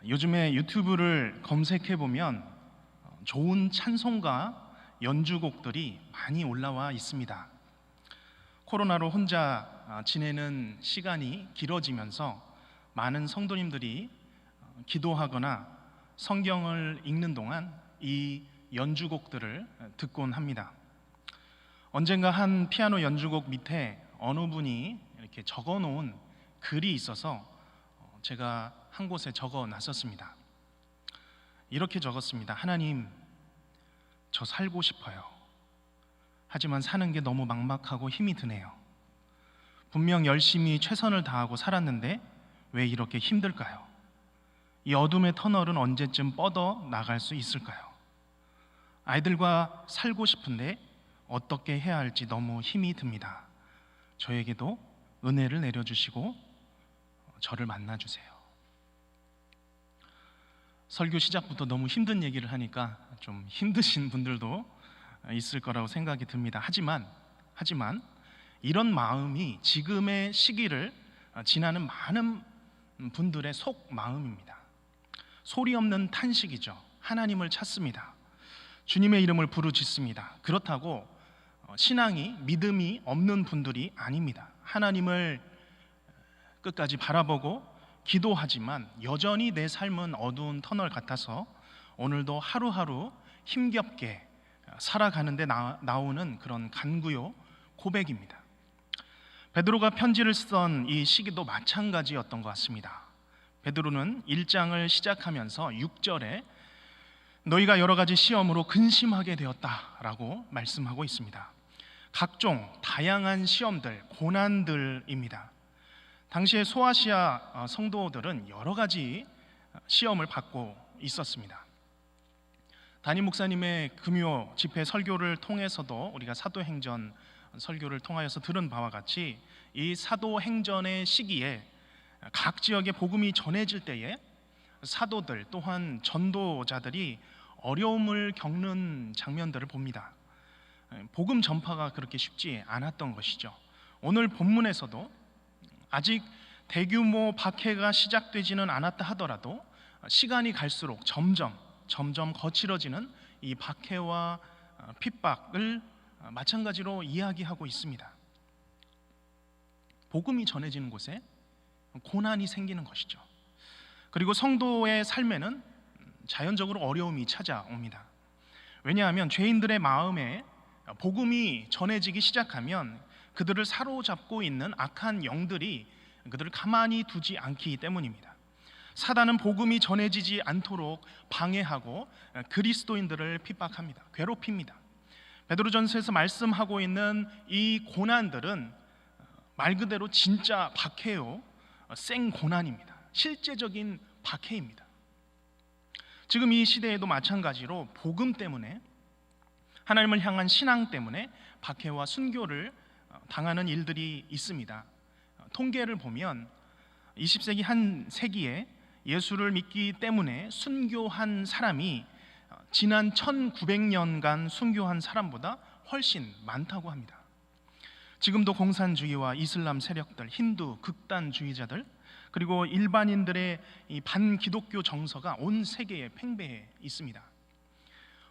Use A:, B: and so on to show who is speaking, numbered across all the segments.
A: 요즘에 유튜브를 검색해 보면 좋은 찬송가 연주곡들이 많이 올라와 있습니다. 코로나로 혼자 지내는 시간이 길어지면서 많은 성도님들이 기도하거나 성경을 읽는 동안 이 연주곡들을 듣곤 합니다. 언젠가 한 피아노 연주곡 밑에 어느 분이 이렇게 적어 놓은 글이 있어서 제가 한 곳에 적어 놨었습니다. 이렇게 적었습니다. 하나님, 저 살고 싶어요. 하지만 사는 게 너무 막막하고 힘이 드네요. 분명 열심히 최선을 다하고 살았는데 왜 이렇게 힘들까요? 이 어둠의 터널은 언제쯤 뻗어 나갈 수 있을까요? 아이들과 살고 싶은데 어떻게 해야 할지 너무 힘이 듭니다. 저에게도 은혜를 내려주시고 저를 만나주세요. 설교 시작부터 너무 힘든 얘기를 하니까 좀 힘드신 분들도 있을 거라고 생각이 듭니다. 하지만 이런 마음이 지금의 시기를 지나는 많은 분들의 속 마음입니다. 소리 없는 탄식이죠. 하나님을 찾습니다. 주님의 이름을 부르짖습니다. 그렇다고 신앙이 믿음이 없는 분들이 아닙니다. 하나님을 끝까지 바라보고 기도하지만 여전히 내 삶은 어두운 터널 같아서 오늘도 하루하루 힘겹게 살아가는데 나오는 그런 간구요 고백입니다. 베드로가 편지를 쓰던 이 시기도 마찬가지였던 것 같습니다. 베드로는 1장을 시작하면서 6절에 너희가 여러 가지 시험으로 근심하게 되었다라고 말씀하고 있습니다. 각종 다양한 시험들, 고난들입니다. 당시에 소아시아 성도들은 여러 가지 시험을 받고 있었습니다. 담임 목사님의 금요 집회 설교를 통해서도 우리가 사도행전 설교를 통하여서 들은 바와 같이 이 사도행전의 시기에 각 지역에 복음이 전해질 때에 사도들 또한 전도자들이 어려움을 겪는 장면들을 봅니다. 복음 전파가 그렇게 쉽지 않았던 것이죠. 오늘 본문에서도 아직 대규모 박해가 시작되지는 않았다 하더라도 시간이 갈수록 점점 거칠어지는 이 박해와 핍박을 마찬가지로 이야기하고 있습니다. 복음이 전해지는 곳에 고난이 생기는 것이죠. 그리고 성도의 삶에는 자연적으로 어려움이 찾아옵니다. 왜냐하면 죄인들의 마음에 복음이 전해지기 시작하면 그들을 사로잡고 있는 악한 영들이 그들을 가만히 두지 않기 때문입니다. 사단은 복음이 전해지지 않도록 방해하고 그리스도인들을 핍박합니다. 괴롭힙니다. 베드로전서에서 말씀하고 있는 이 고난들은 말 그대로 진짜 박해요, 생 고난입니다. 실제적인 박해입니다. 지금 이 시대에도 마찬가지로 복음 때문에, 하나님을 향한 신앙 때문에 박해와 순교를 당하는 일들이 있습니다. 통계를 보면 20세기 한 세기에 예수를 믿기 때문에 순교한 사람이 지난 1900년간 순교한 사람보다 훨씬 많다고 합니다. 지금도 공산주의와 이슬람 세력들, 힌두 극단주의자들, 그리고 일반인들의 이 반기독교 정서가 온 세계에 팽배해 있습니다.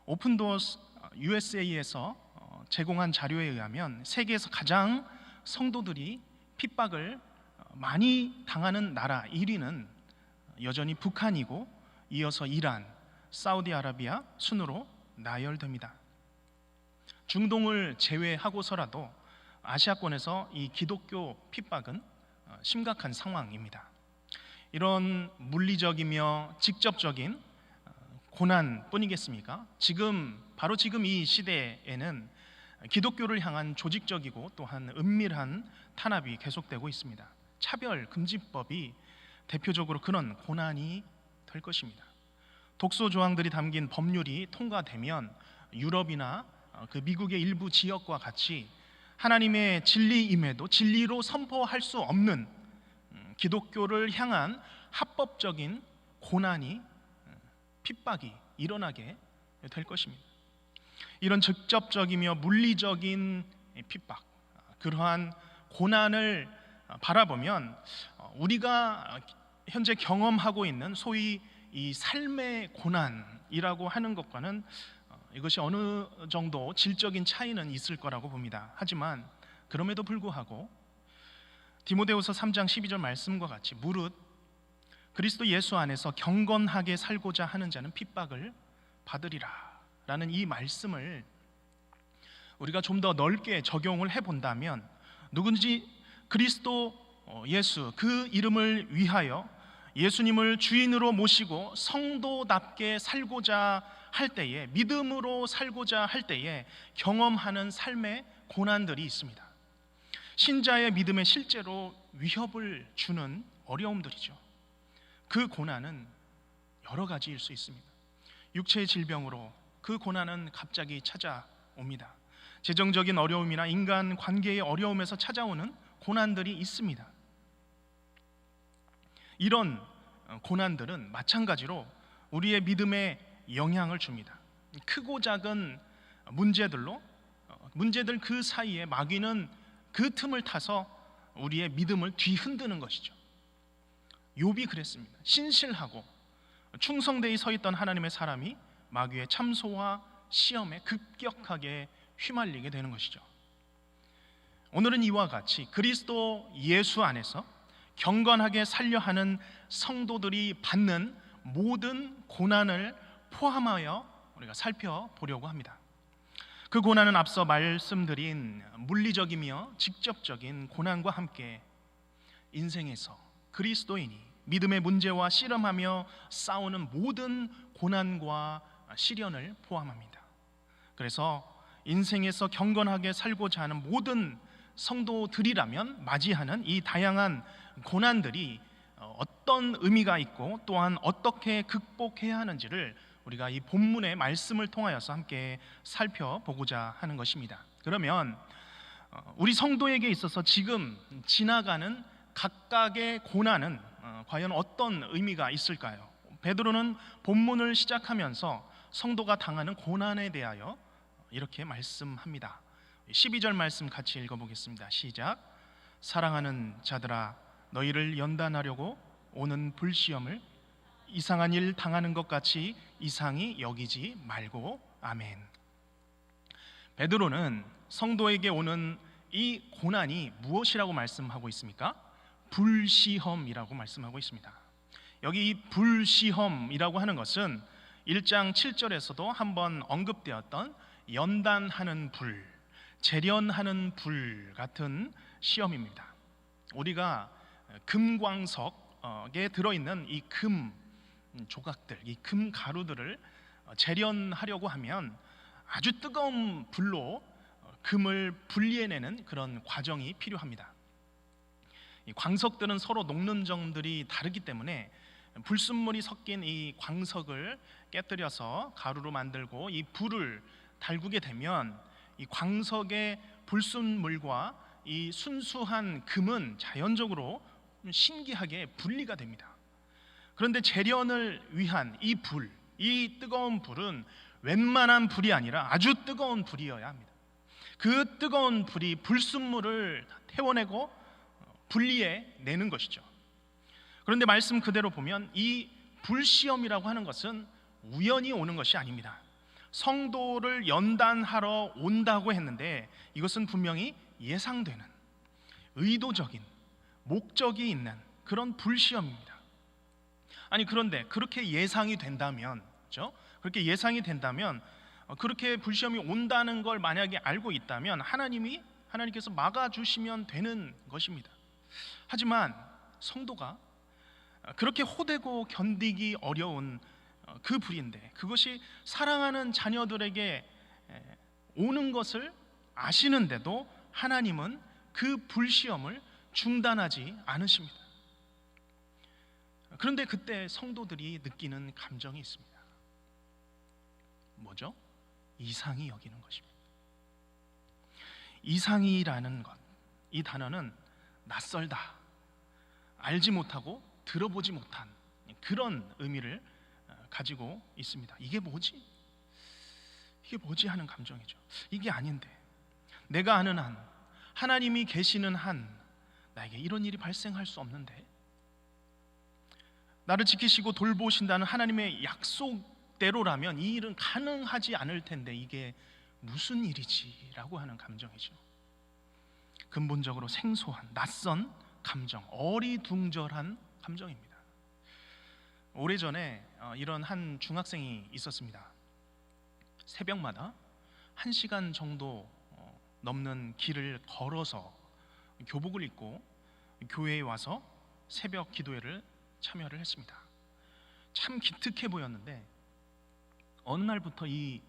A: 오픈도어스 USA에서 제공한 자료에 의하면 세계에서 가장 성도들이 핍박을 많이 당하는 나라 1위는 여전히 북한이고 이어서 이란, 사우디아라비아 순으로 나열됩니다. 중동을 제외하고서라도 아시아권에서 이 기독교 핍박은 심각한 상황입니다. 이런 물리적이며 직접적인 고난뿐이겠습니까? 바로 지금 이 시대에는 기독교를 향한 조직적이고 또한 은밀한 탄압이 계속되고 있습니다. 차별금지법이 대표적으로 그런 고난이 될 것입니다. 독소 조항들이 담긴 법률이 통과되면 유럽이나 그 미국의 일부 지역과 같이 하나님의 진리임에도 진리로 선포할 수 없는 기독교를 향한 합법적인 고난이, 핍박이 일어나게 될 것입니다. 이런 직접적이며 물리적인 핍박, 그러한 고난을 바라보면 우리가 현재 경험하고 있는 소위 이 삶의 고난이라고 하는 것과는 이것이 어느 정도 질적인 차이는 있을 거라고 봅니다. 하지만 그럼에도 불구하고 디모데후서 3장 12절 말씀과 같이 무릇 그리스도 예수 안에서 경건하게 살고자 하는 자는 핍박을 받으리라 라는 이 말씀을 우리가 좀 더 넓게 적용을 해본다면, 누군지 그리스도 예수 그 이름을 위하여 예수님을 주인으로 모시고 성도답게 살고자 할 때에, 믿음으로 살고자 할 때에 경험하는 삶의 고난들이 있습니다. 신자의 믿음에 실제로 위협을 주는 어려움들이죠. 그 고난은 여러 가지일 수 있습니다. 육체의 질병으로 그 고난은 갑자기 찾아옵니다. 재정적인 어려움이나 인간 관계의 어려움에서 찾아오는 고난들이 있습니다. 이런 고난들은 마찬가지로 우리의 믿음에 영향을 줍니다. 크고 작은 문제들 그 사이에 마귀는 그 틈을 타서 우리의 믿음을 뒤흔드는 것이죠. 욥이 그랬습니다. 신실하고 충성되이 서 있던 하나님의 사람이 마귀의 참소와 시험에 급격하게 휘말리게 되는 것이죠. 오늘은 이와 같이 그리스도 예수 안에서 경건하게 살려 하는 성도들이 받는 모든 고난을 포함하여 우리가 살펴보려고 합니다. 그 고난은 앞서 말씀드린 물리적이며 직접적인 고난과 함께 인생에서 그리스도인이 믿음의 문제와 씨름하며 싸우는 모든 고난과 시련을 포함합니다. 그래서 인생에서 경건하게 살고자 하는 모든 성도들이라면 맞이하는 이 다양한 고난들이 어떤 의미가 있고 또한 어떻게 극복해야 하는지를 우리가 이 본문의 말씀을 통하여서 함께 살펴보고자 하는 것입니다. 그러면 우리 성도에게 있어서 지금 지나가는 각각의 고난은 과연 어떤 의미가 있을까요? 베드로는 본문을 시작하면서 성도가 당하는 고난에 대하여 이렇게 말씀합니다. 12절 말씀 같이 읽어보겠습니다. 시작. 사랑하는 자들아, 너희를 연단하려고 오는 불시험을 이상한 일 당하는 것 같이 이상히 여기지 말고. 아멘. 베드로는 성도에게 오는 이 고난이 무엇이라고 말씀하고 있습니까? 불시험이라고 말씀하고 있습니다. 여기 이 불시험이라고 하는 것은 1장 7절에서도 한번 언급되었던 연단하는 불, 재련하는 불 시험입니다. 우리가 금광석에 들어있는 이 금 조각들, 이 금 가루들을 재련하려고 하면 아주 뜨거운 불로 금을 분리해내는 그런 과정이 필요합니다. 이 광석들은 서로 녹는 점들이 다르기 때문에 불순물이 섞인 이 광석을 깨뜨려서 가루로 만들고 이 불을 달구게 되면 이 광석의 불순물과 이 순수한 금은 자연적으로 신기하게 분리가 됩니다. 그런데 재련을 위한 이 불, 이 뜨거운 불은 웬만한 불이 아니라 아주 뜨거운 불이어야 합니다. 그 뜨거운 불이 불순물을 태워내고 분리해내는 것이죠. 그런데 말씀 그대로 보면 이 불시험이라고 하는 것은 우연히 오는 것이 아닙니다. 성도를 연단하러 온다고 했는데 이것은 분명히 예상되는, 의도적인 목적이 있는 그런 불시험입니다. 아니, 그런데 그렇게 예상이 된다면, 그렇죠? 그렇게 예상이 된다면, 그렇게 불시험이 온다는 걸 만약에 알고 있다면 하나님께서 막아주시면 되는 것입니다. 하지만 성도가 그렇게 호되고 견디기 어려운 그 불인데, 그것이 사랑하는 자녀들에게 오는 것을 아시는데도 하나님은 그 불시험을 중단하지 않으십니다. 그런데 그때 성도들이 느끼는 감정이 있습니다. 뭐죠? 이상히 여기는 것입니다. 이상이라는 것, 이 단어는 낯설다, 알지 못하고 들어보지 못한 그런 의미를 가지고 있습니다. 이게 뭐지? 하는 감정이죠. 이게 아닌데, 내가 아는 한, 하나님이 계시는 한 나에게 이런 일이 발생할 수 없는데, 나를 지키시고 돌보신다는 하나님의 약속대로라면 이 일은 가능하지 않을 텐데 이게 무슨 일이지라고 하는 감정이죠. 근본적으로 생소한 낯선 감정, 어리둥절한 감정입니다. 오래전에 이런 한 중학생이 있었습니다. 새벽마다 1시간 정도 넘는 길을 걸어서 교복을 입고 교회에 와서 새벽 기도회를 참여를 했습니다. 참 기특해 보였는데 어느 날부터 이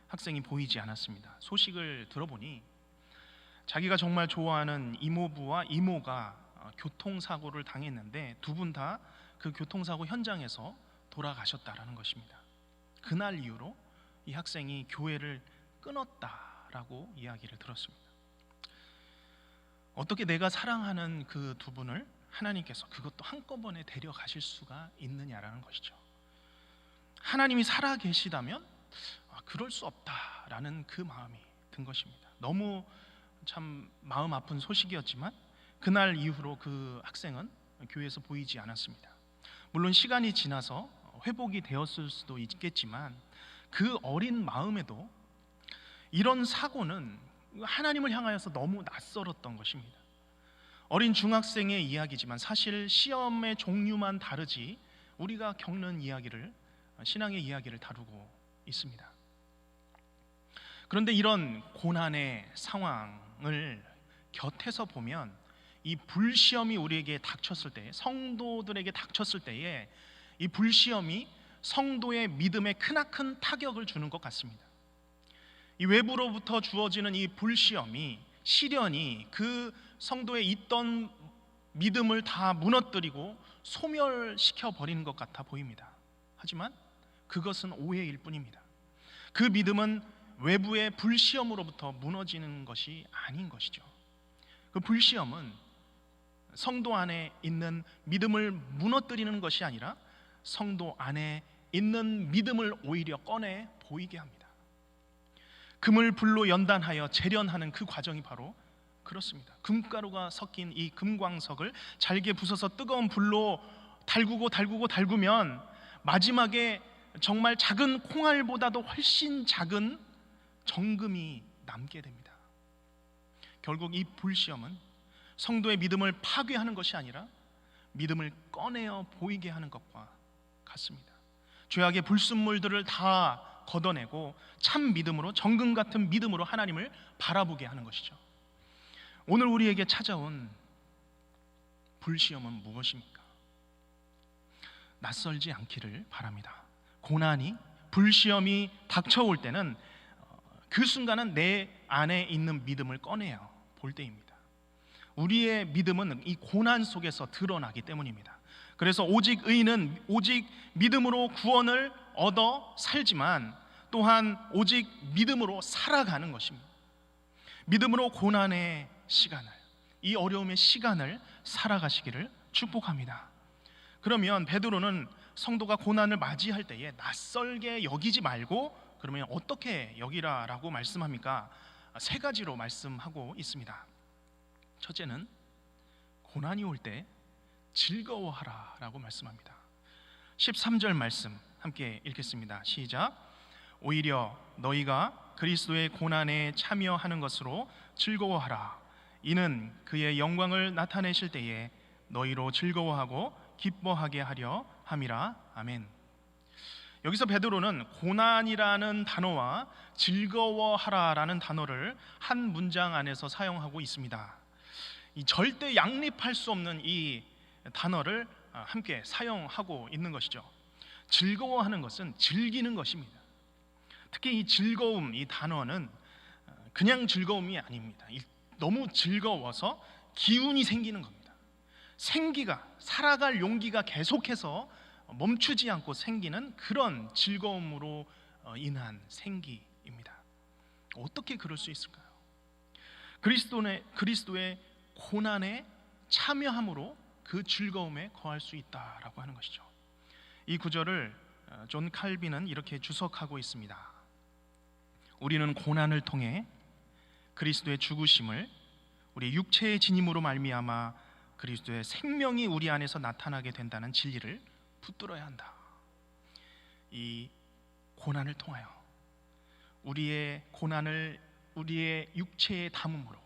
A: 학생이 보이지 않았습니다. 소식을 들어보니 자기가 정말 좋아하는 이모부와 이모가 교통사고를 당했는데 두 분 다 그 교통사고 현장에서 돌아가셨다라는 것입니다. 그날 이후로 이 학생이 교회를 끊었다라고 이야기를 들었습니다. 어떻게 내가 사랑하는 그 두 분을 하나님께서 그것도 한꺼번에 데려가실 수가 있느냐라는 것이죠. 하나님이 살아 계시다면 그럴 수 없다라는 그 마음이 든 것입니다. 너무 참 마음 아픈 소식이었지만 그날 이후로 그 학생은 교회에서 보이지 않았습니다. 물론 시간이 지나서 회복이 되었을 수도 있겠지만 그 어린 마음에도 이런 사고는 하나님을 향하여서 너무 낯설었던 것입니다. 어린 중학생의 이야기지만 사실 시험의 종류만 다르지 우리가 겪는 이야기를, 신앙의 이야기를 다루고 있습니다. 그런데 이런 고난의 상황을 곁에서 보면 이 불시험이 우리에게 닥쳤을 때, 성도들에게 닥쳤을 때에 이 불시험이 성도의 믿음에 크나큰 타격을 주는 것 같습니다. 이 외부로부터 주어지는 이 불시험이, 시련이 그 성도에 있던 믿음을 다 무너뜨리고 소멸시켜 버리는 것 같아 보입니다. 하지만 그것은 오해일 뿐입니다. 그 믿음은 외부의 불시험으로부터 무너지는 것이 아닌 것이죠. 그 불시험은 성도 안에 있는 믿음을 무너뜨리는 것이 아니라 성도 안에 있는 믿음을 오히려 꺼내 보이게 합니다. 금을 불로 연단하여 재련하는 그 과정이 바로 그렇습니다. 금가루가 섞인 이 금광석을 잘게 부숴서 뜨거운 불로 달구면 마지막에 정말 작은 콩알보다도 훨씬 작은 정금이 남게 됩니다. 결국 이 불시험은 성도의 믿음을 파괴하는 것이 아니라 믿음을 꺼내어 보이게 하는 것과 같습니다. 죄악의 불순물들을 다 걷어내고 참 믿음으로, 정금 같은 믿음으로 하나님을 바라보게 하는 것이죠. 오늘 우리에게 찾아온 불시험은 무엇입니까? 낯설지 않기를 바랍니다. 고난이, 불시험이 닥쳐올 때는 그 순간은 내 안에 있는 믿음을 꺼내어 볼 때입니다. 우리의 믿음은 이 고난 속에서 드러나기 때문입니다. 그래서 오직 의인은 오직 믿음으로 구원을 얻어 살지만 또한 오직 믿음으로 살아가는 것입니다. 믿음으로 고난의 시간을, 이 어려움의 시간을 살아가시기를 축복합니다. 그러면 베드로는 성도가 고난을 맞이할 때에 낯설게 여기지 말고 그러면 어떻게 여기라라고 말씀합니까? 세 가지로 말씀하고 있습니다. 첫째는 고난이 올 때 즐거워하라 라고 말씀합니다. 13절 말씀 함께 읽겠습니다. 시작. 오히려 너희가 그리스도의 고난에 참여하는 것으로 즐거워하라. 이는 그의 영광을 나타내실 때에 너희로 즐거워하고 기뻐하게 하려 함이라. 아멘. 여기서 베드로는 고난이라는 단어와 즐거워하라라는 단어를 한 문장 안에서 사용하고 있습니다. 이 절대 양립할 수 없는 이 단어를 함께 사용하고 있는 것이죠. 즐거워하는 것은 즐기는 것입니다. 특히 이 즐거움, 이 단어는 그냥 즐거움이 아닙니다. 너무 즐거워서 기운이 생기는 겁니다. 생기가, 살아갈 용기가 계속해서 멈추지 않고 생기는 그런 즐거움으로 인한 생기입니다. 어떻게 그럴 수 있을까요? 그리스도의 고난에 참여함으로 그 즐거움에 거할 수 있다라고 하는 것이죠. 이 구절을 존 칼빈은 이렇게 주석하고 있습니다. 우리는 고난을 통해 그리스도의 죽으심을 우리 육체의 진임으로 말미암아 그리스도의 생명이 우리 안에서 나타나게 된다는 진리를 붙들어야 한다. 이 고난을 통하여 우리의 고난을 우리의 육체에 담음으로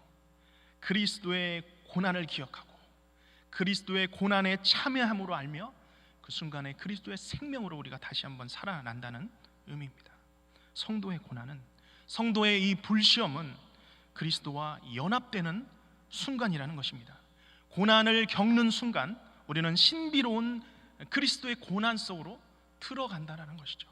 A: 그리스도의 고난을 기억하고 그리스도의 고난에 참여함으로 알며 그 순간에 그리스도의 생명으로 우리가 다시 한번 살아난다는 의미입니다. 성도의 고난은, 성도의 이 불시험은 그리스도와 연합되는 순간이라는 것입니다. 고난을 겪는 순간 우리는 신비로운 그리스도의 고난 속으로 들어간다는 것이죠.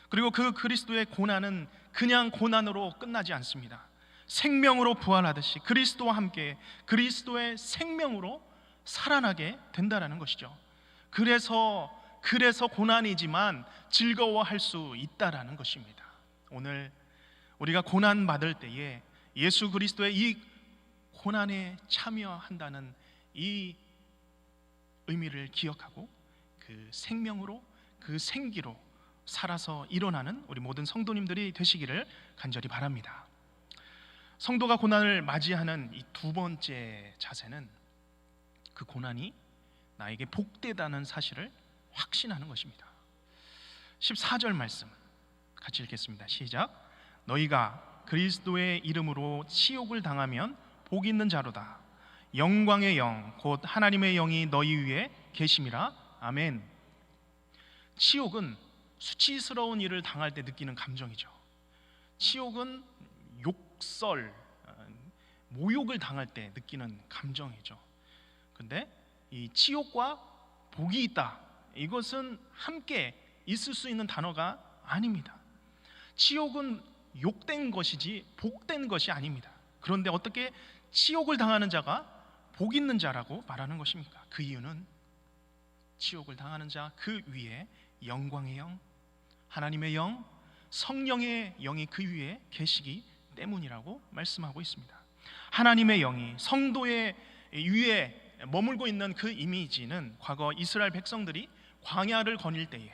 A: 그리고 그 그리스도의 고난은 그냥 고난으로 끝나지 않습니다. 생명으로 부활하듯이 그리스도와 함께 그리스도의 생명으로 살아나게 된다는 것이죠. 그래서 고난이지만 즐거워할 수 있다라는 것입니다. 오늘 우리가 고난 받을 때에 예수 그리스도의 이 고난에 참여한다는 이 의미를 기억하고 그 생명으로, 그 생기로 살아서 일어나는 우리 모든 성도님들이 되시기를 간절히 바랍니다. 성도가 고난을 맞이하는 이 두 번째 자세는 그 고난이 나에게 복되다는 사실을 확신하는 것입니다. 14절 말씀 같이 읽겠습니다. 시작. 너희가 그리스도의 이름으로 치욕을 당하면 복 있는 자로다. 영광의 영 곧 하나님의 영이 너희 위에 계심이라. 아멘. 치욕은 수치스러운 일을 당할 때 느끼는 감정이죠. 치욕은 욕설, 모욕을 당할 때 느끼는 감정이죠. 근데 이 치욕과 복이 있다, 이것은 함께 있을 수 있는 단어가 아닙니다. 치욕은 욕된 것이지 복된 것이 아닙니다. 그런데 어떻게 치욕을 당하는 자가 복 있는 자라고 말하는 것입니까? 그 이유는 치욕을 당하는 자 그 위에 영광의 영, 하나님의 영, 성령의 영이 그 위에 계시기 때문이라고 말씀하고 있습니다. 하나님의 영이 성도의 위에 머물고 있는 그 이미지는 과거 이스라엘 백성들이 광야를 거닐 때에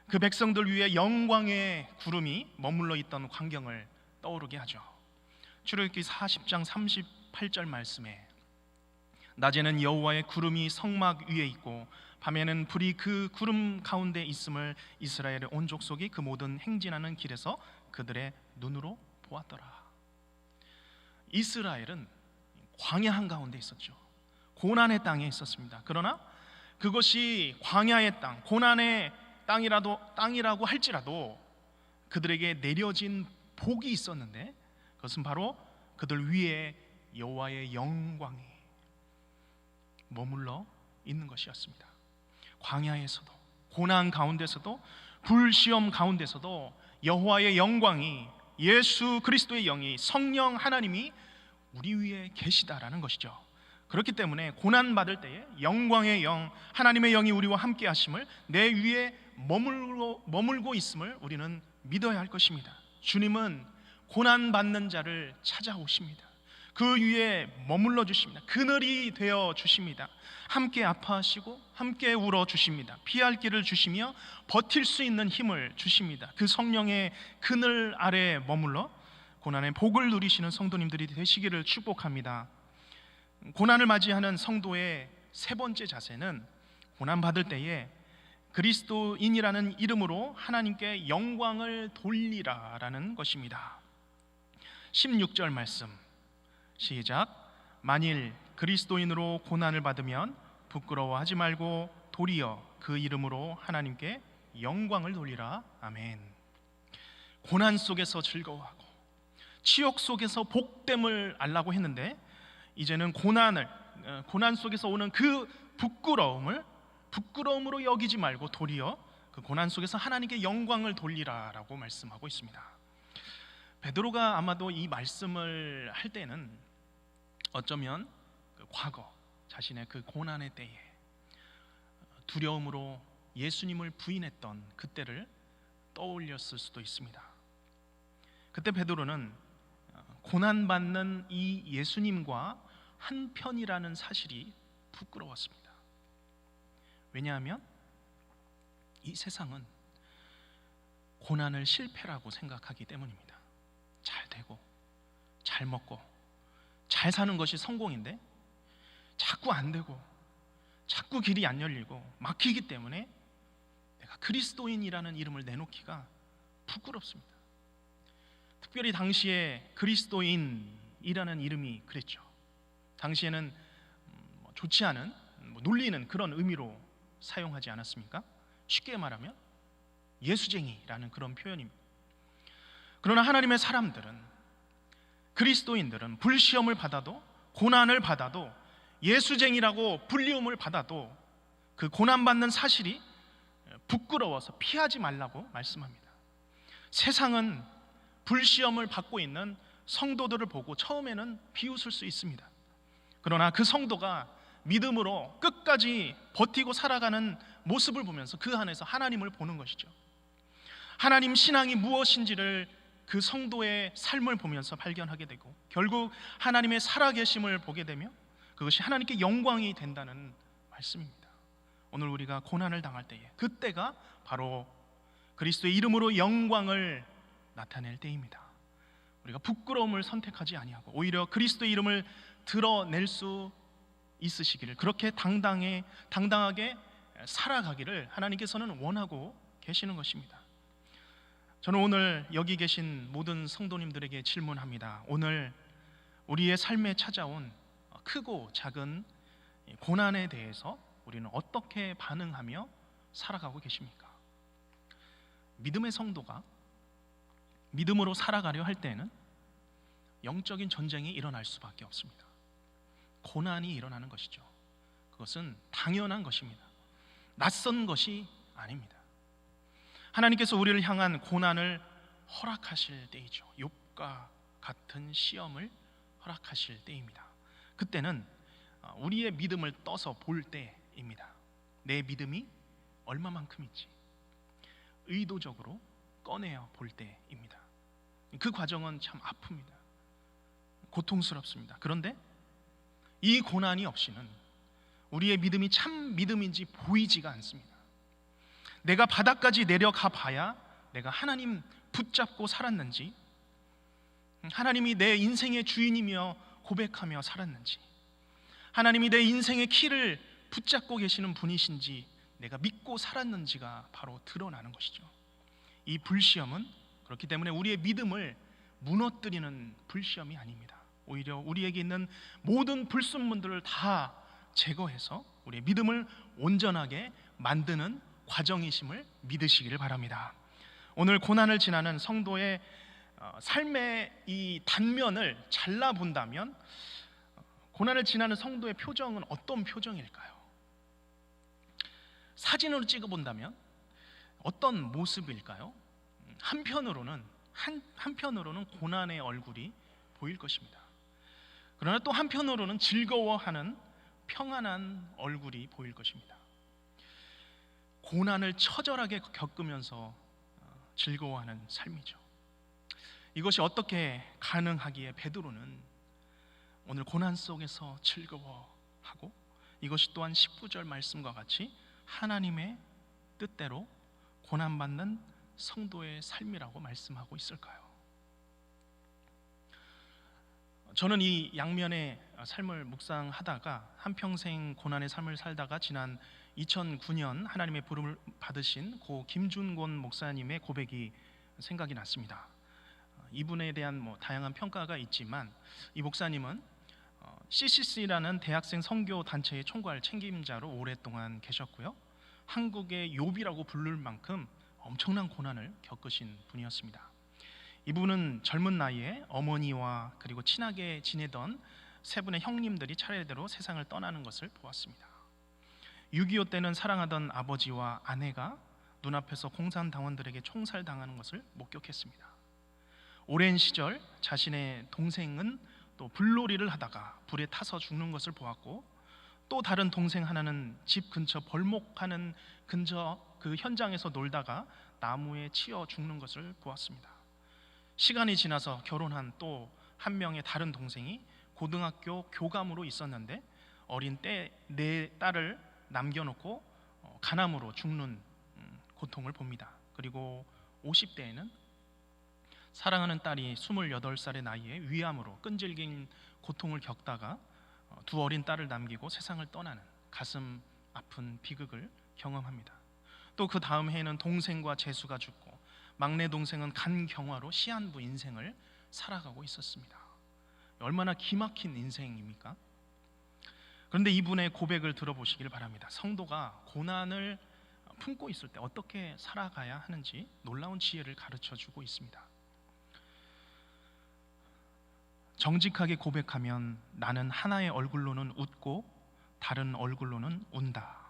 A: 그 백성들 위에 영광의 구름이 머물러 있던 광경을 떠오르게 하죠. 출애굽기 40장 38절 말씀에 낮에는 여호와의 구름이 성막 위에 있고 밤에는 불이 그 구름 가운데 있음을 이스라엘의 온 족속이 그 모든 행진하는 길에서 그들의 눈으로 보았더라. 이스라엘은 광야 한가운데 있었죠. 고난의 땅에 있었습니다. 그러나 그것이 광야의 땅, 고난의 땅이라고 할지라도 그들에게 내려진 복이 있었는데 그것은 바로 그들 위에 여호와의 영광이 머물러 있는 것이었습니다. 광야에서도, 고난 가운데서도, 불시험 가운데서도 여호와의 영광이, 예수 그리스도의 영이, 성령 하나님이 우리 위에 계시다라는 것이죠. 그렇기 때문에 고난 받을 때에 영광의 영, 하나님의 영이 우리와 함께 하심을, 내 위에 머물고 있음을 우리는 믿어야 할 것입니다. 주님은 고난 받는 자를 찾아오십니다. 그 위에 머물러 주십니다. 그늘이 되어 주십니다. 함께 아파하시고 함께 울어 주십니다. 피할 길을 주시며 버틸 수 있는 힘을 주십니다. 그 성령의 그늘 아래에 머물러 고난의 복을 누리시는 성도님들이 되시기를 축복합니다. 고난을 맞이하는 성도의 세 번째 자세는 고난 받을 때에 그리스도인이라는 이름으로 하나님께 영광을 돌리라라는 것입니다. 16절 말씀 시작. 만일 그리스도인으로 고난을 받으면 부끄러워하지 말고 도리어 그 이름으로 하나님께 영광을 돌리라. 아멘. 고난 속에서 즐거워하고 치욕 속에서 복됨을 알라고 했는데 이제는 고난 속에서 오는 그 부끄러움으로 여기지 말고 도리어 그 고난 속에서 하나님께 영광을 돌리라라고 말씀하고 있습니다. 베드로가 아마도 이 말씀을 할 때는 어쩌면 그 과거 자신의 그 고난의 때에 두려움으로 예수님을 부인했던 그때를 떠올렸을 수도 있습니다. 그때 베드로는 고난받는 이 예수님과 한편이라는 사실이 부끄러웠습니다. 왜냐하면 이 세상은 고난을 실패라고 생각하기 때문입니다. 잘 되고 잘 먹고 잘 사는 것이 성공인데 자꾸 안 되고 자꾸 길이 안 열리고 막히기 때문에 내가 그리스도인이라는 이름을 내놓기가 부끄럽습니다. 특별히 당시에 그리스도인이라는 이름이 그랬죠. 당시에는 좋지 않은, 놀리는 그런 의미로 사용하지 않았습니까? 쉽게 말하면 예수쟁이라는 그런 표현입니다. 그러나 하나님의 사람들은, 그리스도인들은 불시험을 받아도, 고난을 받아도, 예수쟁이라고 불리움을 받아도 그 고난받는 사실이 부끄러워서 피하지 말라고 말씀합니다. 세상은 불시험을 받고 있는 성도들을 보고 처음에는 비웃을 수 있습니다. 그러나 그 성도가 믿음으로 끝까지 버티고 살아가는 모습을 보면서 그 안에서 하나님을 보는 것이죠. 하나님 신앙이 무엇인지를 그 성도의 삶을 보면서 발견하게 되고, 결국 하나님의 살아계심을 보게 되며 그것이 하나님께 영광이 된다는 말씀입니다. 오늘 우리가 고난을 당할 때에, 그때가 바로 그리스도의 이름으로 영광을 나타낼 때입니다. 우리가 부끄러움을 선택하지 아니하고 오히려 그리스도의 이름을 드러낼 수 있으시기를, 그렇게 당당하게 살아가기를 하나님께서는 원하고 계시는 것입니다. 저는 오늘 여기 계신 모든 성도님들에게 질문합니다. 오늘 우리의 삶에 찾아온 크고 작은 고난에 대해서 우리는 어떻게 반응하며 살아가고 계십니까? 믿음의 성도가 믿음으로 살아가려 할 때는 영적인 전쟁이 일어날 수밖에 없습니다. 고난이 일어나는 것이죠. 그것은 당연한 것입니다. 낯선 것이 아닙니다. 하나님께서 우리를 향한 고난을 허락하실 때이죠. 욥과 같은 시험을 허락하실 때입니다. 그때는 우리의 믿음을 떠서 볼 때입니다. 내 믿음이 얼마만큼인지 의도적으로 꺼내어 볼 때입니다. 그 과정은 참 아픕니다. 고통스럽습니다. 그런데 이 고난이 없이는 우리의 믿음이 참 믿음인지 보이지가 않습니다. 내가 바닥까지 내려가 봐야 내가 하나님 붙잡고 살았는지, 하나님이 내 인생의 주인이며 고백하며 살았는지, 하나님이 내 인생의 키를 붙잡고 계시는 분이신지 내가 믿고 살았는지가 바로 드러나는 것이죠. 이 불시험은 그렇기 때문에 우리의 믿음을 무너뜨리는 불시험이 아닙니다. 오히려 우리에게 있는 모든 불순물들을 다 제거해서 우리의 믿음을 온전하게 만드는 과정이심을 믿으시기를 바랍니다. 오늘 고난을 지나는 성도의 삶의 이 단면을 잘라본다면 고난을 지나는 성도의 표정은 어떤 표정일까요? 사진으로 찍어본다면 어떤 모습일까요? 한편으로는 고난의 얼굴이 보일 것입니다. 그러나 또 한편으로는 즐거워하는 평안한 얼굴이 보일 것입니다. 고난을 처절하게 겪으면서 즐거워하는 삶이죠. 이것이 어떻게 가능하기에 베드로는 오늘 고난 속에서 즐거워하고, 이것이 또한 19절 말씀과 같이 하나님의 뜻대로 고난받는 성도의 삶이라고 말씀하고 있을까요? 저는 이 양면의 삶을 묵상하다가 한평생 고난의 삶을 살다가 지난 2009년 하나님의 부름을 받으신 고 김준곤 목사님의 고백이 생각이 났습니다. 이분에 대한 다양한 평가가 있지만 이 목사님은 CCC라는 대학생 선교 단체의 총괄 책임자로 오랫동안 계셨고요, 한국의 욥이라고 부를 만큼 엄청난 고난을 겪으신 분이었습니다. 이분은 젊은 나이에 어머니와 그리고 친하게 지내던 세 분의 형님들이 차례대로 세상을 떠나는 것을 보았습니다. 6.25 때는 사랑하던 아버지와 아내가 눈앞에서 공산당원들에게 총살당하는 것을 목격했습니다. 오랜 시절 자신의 동생은 또 불놀이를 하다가 불에 타서 죽는 것을 보았고, 또 다른 동생 하나는 집 근처 벌목하는 근처 그 현장에서 놀다가 나무에 치여 죽는 것을 보았습니다. 시간이 지나서 결혼한 또 한 명의 다른 동생이 고등학교 교감으로 있었는데 어린 내 딸을 남겨놓고 간암으로 죽는 고통을 봅니다. 그리고 50대에는 사랑하는 딸이 28살의 나이에 위암으로 끈질긴 고통을 겪다가 두 어린 딸을 남기고 세상을 떠나는 가슴 아픈 비극을 경험합니다. 또 그 다음 해에는 동생과 재수가 죽고 막내 동생은 간경화로 시한부 인생을 살아가고 있었습니다. 얼마나 기막힌 인생입니까? 그런데 이분의 고백을 들어보시길 바랍니다. 성도가 고난을 품고 있을 때 어떻게 살아가야 하는지 놀라운 지혜를 가르쳐 주고 있습니다. 정직하게 고백하면 나는 하나의 얼굴로는 웃고 다른 얼굴로는 운다.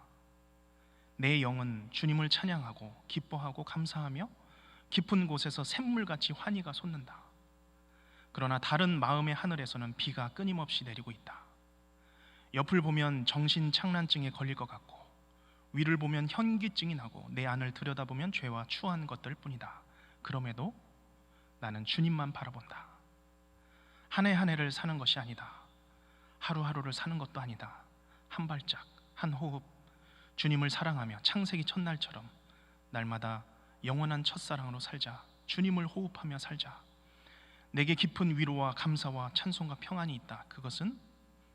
A: 내 영은 주님을 찬양하고 기뻐하고 감사하며 깊은 곳에서 샘물같이 환희가 솟는다. 그러나 다른 마음의 하늘에서는 비가 끊임없이 내리고 있다. 옆을 보면 정신 착란증에 걸릴 것 같고 위를 보면 현기증이 나고 내 안을 들여다보면 죄와 추한 것들 뿐이다. 그럼에도 나는 주님만 바라본다. 한 해 한 해를 사는 것이 아니다. 하루하루를 사는 것도 아니다. 한 발짝, 한 호흡, 주님을 사랑하며 창세기 첫날처럼 날마다 영원한 첫사랑으로 살자. 주님을 호흡하며 살자. 내게 깊은 위로와 감사와 찬송과 평안이 있다. 그것은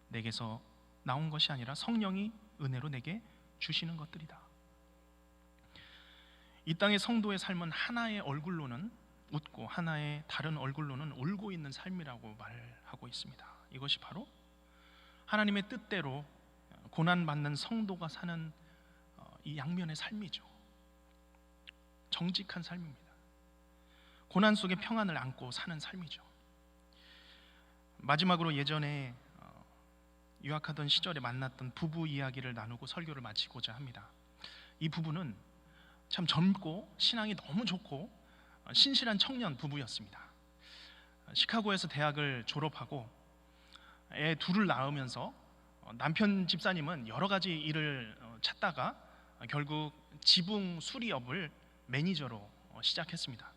A: 내게서 나온 것이 아니라 성령이 은혜로 내게 주시는 것들이다. 이 땅의 성도의 삶은 하나의 얼굴로는 웃고 하나의 다른 얼굴로는 울고 있는 삶이라고 말하고 있습니다. 이것이 바로 하나님의 뜻대로 고난받는 성도가 사는 이 양면의 삶이죠. 정직한 삶입니다. 고난 속에 평안을 안고 사는 삶이죠. 마지막으로 예전에 유학하던 시절에 만났던 부부 이야기를 나누고 설교를 마치고자 합니다. 이 부부는 참 젊고 신앙이 너무 좋고 신실한 청년 부부였습니다. 시카고에서 대학을 졸업하고 애 둘을 낳으면서 남편 집사님은 여러 가지 일을 찾다가 결국 지붕 수리업을 매니저로 시작했습니다.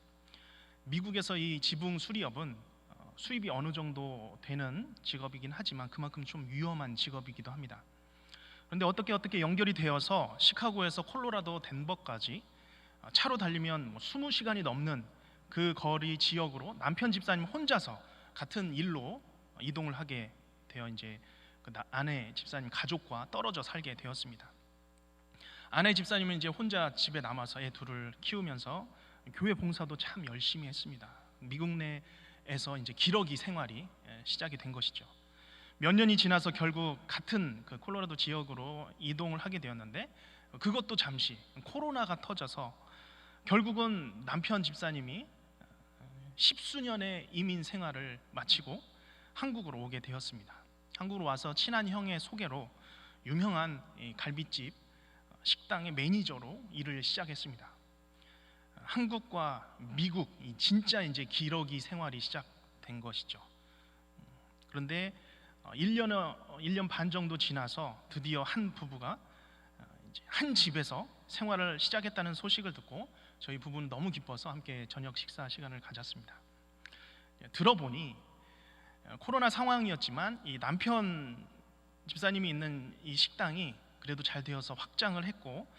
A: 미국에서 이 지붕 수리업은 수입이 어느 정도 되는 직업이긴 하지만 그만큼 좀 위험한 직업이기도 합니다. 그런데 어떻게 연결이 되어서 시카고에서 콜로라도 덴버까지 차로 달리면 20시간이 넘는 그 거리 지역으로 남편 집사님 혼자서 같은 일로 이동을 하게 되어 이제 그 아내 집사님 가족과 떨어져 살게 되었습니다. 아내 집사님은 이제 혼자 집에 남아서 애 둘을 키우면서 교회 봉사도 참 열심히 했습니다. 미국 내에서 이제 기러기 생활이 시작이 된 것이죠. 몇 년이 지나서 결국 같은 그 콜로라도 지역으로 이동을 하게 되었는데 그것도 잠시 코로나가 터져서 결국은 남편 집사님이 10수년의 이민 생활을 마치고 한국으로 오게 되었습니다. 한국으로 와서 친한 형의 소개로 유명한 갈비집 식당의 매니저로 일을 시작했습니다. 한국과 미국 진짜 이제 기러기 생활이 시작된 것이죠. 그런데 1년 반 정도 지나서 드디어 한 부부가 한 집에서 생활을 시작했다는 소식을 듣고 저희 부부는 너무 기뻐서 함께 저녁 식사 시간을 가졌습니다. 들어보니 코로나 상황이었지만 이 남편 집사님이 있는 이 식당이 그래도 잘 되어서 확장을 했고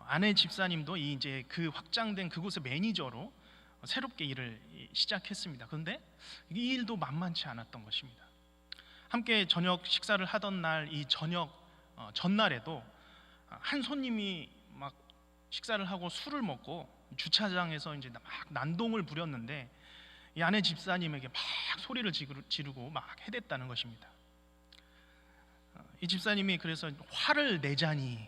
A: 아내 집사님도 이제 그 확장된 그곳의 매니저로 새롭게 일을 시작했습니다. 그런데 이 일도 만만치 않았던 것입니다. 함께 저녁 식사를 하던 날 이 저녁 전날에도 한 손님이 막 식사를 하고 술을 먹고 주차장에서 이제 막 난동을 부렸는데 이 아내 집사님에게 막 소리를 지르고 막 해댔다는 것입니다. 이 집사님이 그래서 화를 내자니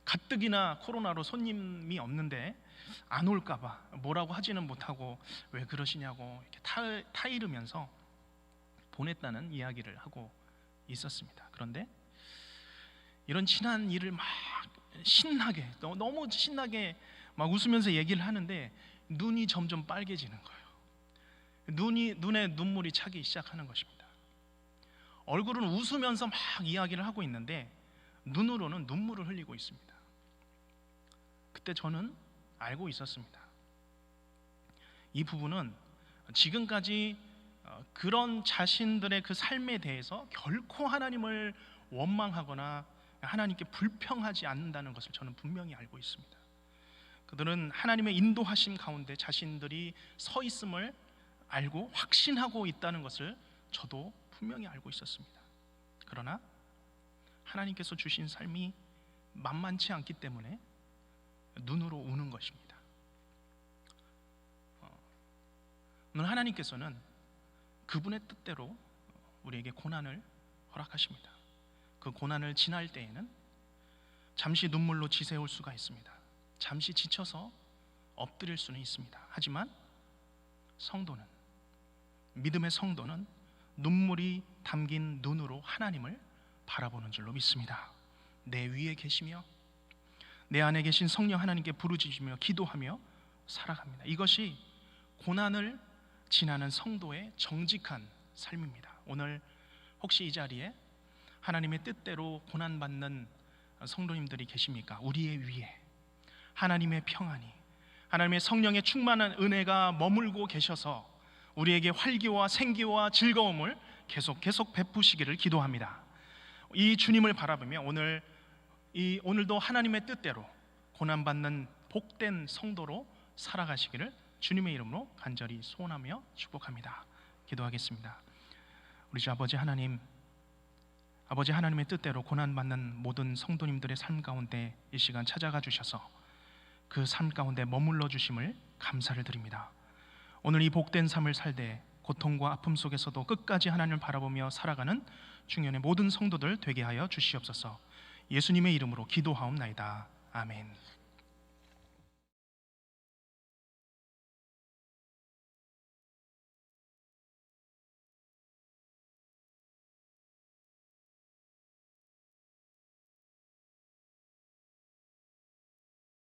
A: 가뜩이나 코로나로 손님이 없는데 안 올까봐 뭐라고 하지는 못하고 왜 그러시냐고 이렇게 타이르면서 보냈다는 이야기를 하고 있었습니다. 그런데 이런 친한 일을 막 신나게 너무 신나게 막 웃으면서 얘기를 하는데 눈이 점점 빨개지는 거예요. 눈에 눈물이 차기 시작하는 것입니다. 얼굴은 웃으면서 막 이야기를 하고 있는데 눈으로는 눈물을 흘리고 있습니다. 그때 저는 알고 있었습니다. 이 부부는 지금까지 그런 자신들의 그 삶에 대해서 결코 하나님을 원망하거나 하나님께 불평하지 않는다는 것을 저는 분명히 알고 있습니다. 그들은 하나님의 인도하심 가운데 자신들이 서 있음을 알고 확신하고 있다는 것을 저도 분명히 알고 있었습니다. 그러나 하나님께서 주신 삶이 만만치 않기 때문에 눈으로 우는 것입니다. 오늘 하나님께서는 그분의 뜻대로 우리에게 고난을 허락하십니다. 그 고난을 지날 때에는 잠시 눈물로 지새울 수가 있습니다. 잠시 지쳐서 엎드릴 수는 있습니다. 하지만 성도는, 믿음의 성도는 눈물이 담긴 눈으로 하나님을 바라보는 줄로 믿습니다. 내 위에 계시며 내 안에 계신 성령 하나님께 부르짖으며 기도하며 살아갑니다. 이것이 고난을 지나는 성도의 정직한 삶입니다. 오늘 혹시 이 자리에 하나님의 뜻대로 고난받는 성도님들이 계십니까? 우리의 위에 하나님의 평안이, 하나님의 성령의 충만한 은혜가 머물고 계셔서 우리에게 활기와 생기와 즐거움을 계속 베푸시기를 기도합니다. 이 주님을 바라보며 오늘도 하나님의 뜻대로 고난받는 복된 성도로 살아가시기를 주님의 이름으로 간절히 소원하며 축복합니다. 기도하겠습니다. 우리 주 아버지 하나님의 뜻대로 고난받는 모든 성도님들의 삶 가운데 이 시간 찾아가 주셔서 그 삶 가운데 머물러 주심을 감사를 드립니다. 오늘 이 복된 삶을 살되 고통과 아픔 속에서도 끝까지 하나님을 바라보며 살아가는 중년의 모든 성도들 되게 하여 주시옵소서. 예수님의 이름으로 기도하옵나이다. 아멘.